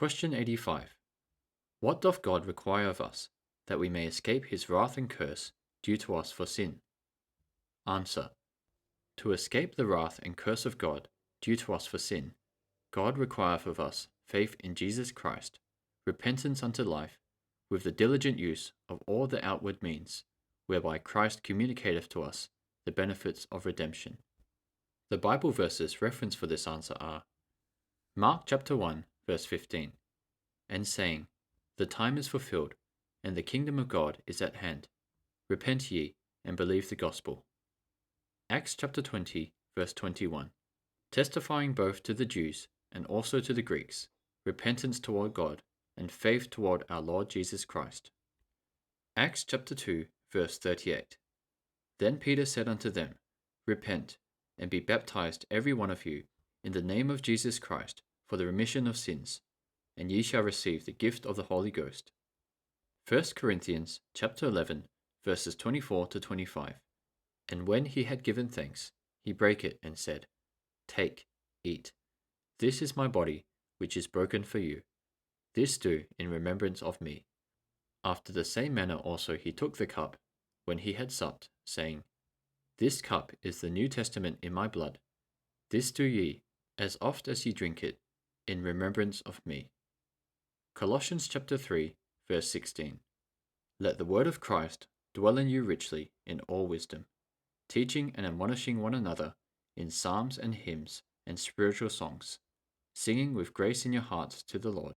Question 85. What doth God require of us, that we may escape his wrath and curse due to us for sin? Answer. To escape the wrath and curse of God due to us for sin, God requireth of us faith in Jesus Christ, repentance unto life, with the diligent use of all the outward means, whereby Christ communicateth to us the benefits of redemption. The Bible verses referenced for this answer are Mark chapter 1, verse 15, and saying, The time is fulfilled, and the kingdom of God is at hand. Repent ye, and believe the gospel. Acts chapter 20, verse 21, testifying both to the Jews and also to the Greeks, repentance toward God, and faith toward our Lord Jesus Christ. Acts chapter 2, verse 38, Then Peter said unto them, Repent, and be baptized every one of you, in the name of Jesus Christ, for the remission of sins, and ye shall receive the gift of the Holy Ghost. 1 Corinthians chapter 11, verses 24 to 25. And when he had given thanks, he brake it and said, Take, eat. This is my body, which is broken for you. This do in remembrance of me. After the same manner also he took the cup, when he had supped, saying, This cup is the New Testament in my blood. This do ye, as oft as ye drink it, in remembrance of me. Colossians chapter 3, verse 16. Let the word of Christ dwell in you richly in all wisdom, teaching and admonishing one another in psalms and hymns and spiritual songs, singing with grace in your hearts to the Lord.